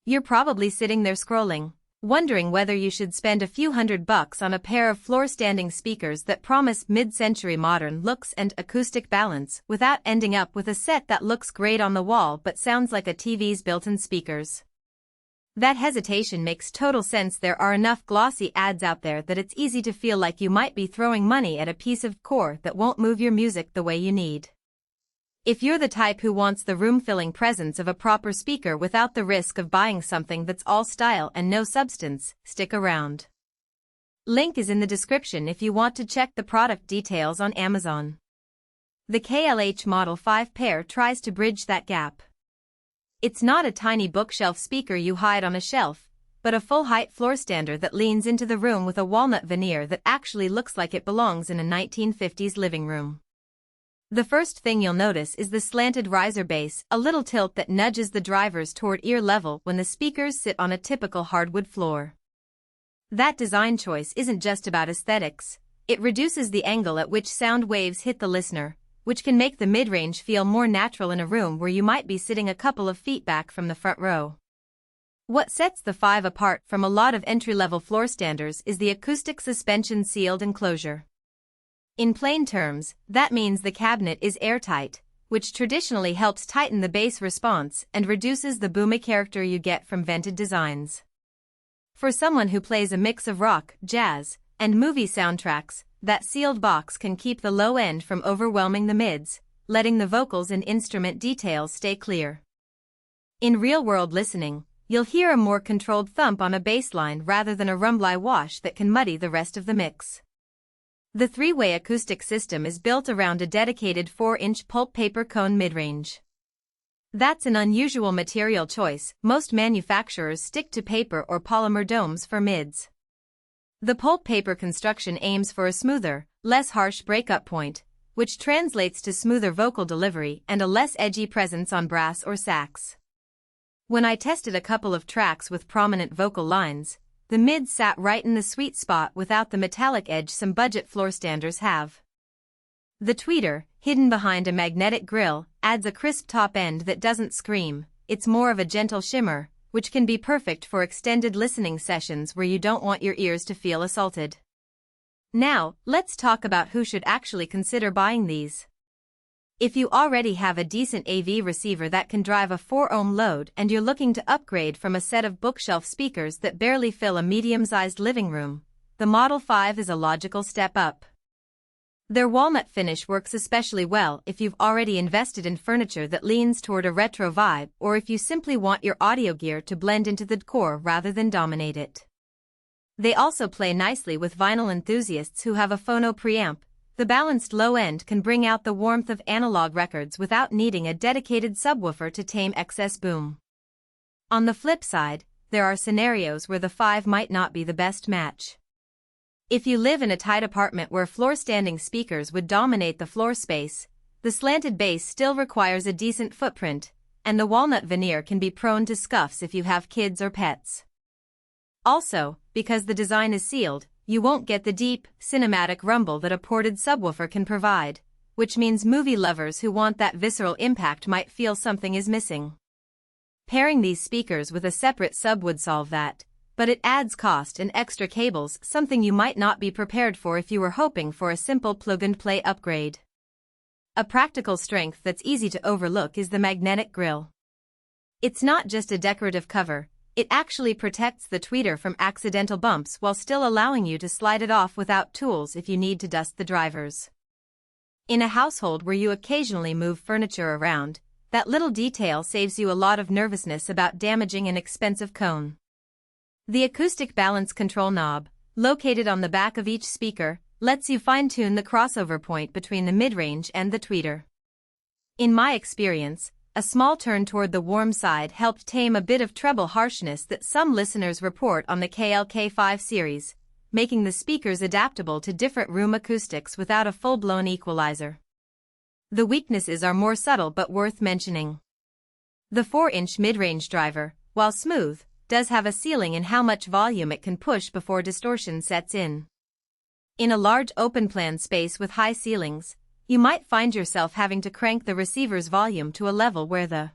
You're probably sitting there scrolling, wondering whether you should spend a few $100 on a pair of floor-standing speakers that promise mid-century modern looks and acoustic balance without ending up with a set that looks great on the wall but sounds like a TV's built-in speakers. That hesitation makes total sense. There are enough glossy ads out there that it's easy to feel like you might be throwing money at a piece of core that won't move your music the way you need. If you're the type who wants the room-filling presence of a proper speaker without the risk of buying something that's all style and no substance, stick around. Link is in the description if you want to check the product details on Amazon. The KLH Model 5 pair tries to bridge that gap. It's not a tiny bookshelf speaker you hide on a shelf, but a full-height floor stander that leans into the room with a walnut veneer that actually looks like it belongs in a 1950s living room. The first thing you'll notice is the slanted riser base, a little tilt that nudges the drivers toward ear level when the speakers sit on a typical hardwood floor. That design choice isn't just about aesthetics, it reduces the angle at which sound waves hit the listener, which can make the mid-range feel more natural in a room where you might be sitting a couple of feet back from the front row. What sets the 5 apart from a lot of entry-level floor standers is the acoustic suspension sealed enclosure. In plain terms, that means the cabinet is airtight, which traditionally helps tighten the bass response and reduces the boomy character you get from vented designs. For someone who plays a mix of rock, jazz, and movie soundtracks, that sealed box can keep the low end from overwhelming the mids, letting the vocals and instrument details stay clear. In real-world listening, you'll hear a more controlled thump on a bass line rather than a rumbly wash that can muddy the rest of the mix. The three-way acoustic system is built around a dedicated 4-inch pulp paper cone midrange. That's an unusual material choice. Most manufacturers stick to paper or polymer domes for mids. The pulp paper construction aims for a smoother, less harsh breakup point, which translates to smoother vocal delivery and a less edgy presence on brass or sax. When I tested a couple of tracks with prominent vocal lines, the mids sat right in the sweet spot without the metallic edge some budget floor standers have. The tweeter, hidden behind a magnetic grille, adds a crisp top end that doesn't scream. It's more of a gentle shimmer, which can be perfect for extended listening sessions where you don't want your ears to feel assaulted. Now, let's talk about who should actually consider buying these. If you already have a decent AV receiver that can drive a 4-ohm load and you're looking to upgrade from a set of bookshelf speakers that barely fill a medium-sized living room, the Model 5 is a logical step up. Their walnut finish works especially well if you've already invested in furniture that leans toward a retro vibe or if you simply want your audio gear to blend into the decor rather than dominate it. They also play nicely with vinyl enthusiasts who have a phono preamp. The balanced low end can bring out the warmth of analog records without needing a dedicated subwoofer to tame excess boom. On the flip side, there are scenarios where the 5 might not be the best match. If you live in a tight apartment where floor-standing speakers would dominate the floor space, the slanted base still requires a decent footprint, and the walnut veneer can be prone to scuffs if you have kids or pets. Also, because the design is sealed, you won't get the deep, cinematic rumble that a ported subwoofer can provide, which means movie lovers who want that visceral impact might feel something is missing. Pairing these speakers with a separate sub would solve that, but it adds cost and extra cables, something you might not be prepared for if you were hoping for a simple plug-and-play upgrade. A practical strength that's easy to overlook is the magnetic grille. It's not just a decorative cover. It actually protects the tweeter from accidental bumps while still allowing you to slide it off without tools if you need to dust the drivers. In a household where you occasionally move furniture around, that little detail saves you a lot of nervousness about damaging an expensive cone. The acoustic balance control knob, located on the back of each speaker, lets you fine-tune the crossover point between the mid-range and the tweeter. In my experience, a small turn toward the warm side helped tame a bit of treble harshness that some listeners report on the KLK5 series, making the speakers adaptable to different room acoustics without a full-blown equalizer. The weaknesses are more subtle but worth mentioning. The 4-inch mid-range driver, while smooth, does have a ceiling in how much volume it can push before distortion sets in. In a large open-plan space with high ceilings, you might find yourself having to crank the receiver's volume to a level where the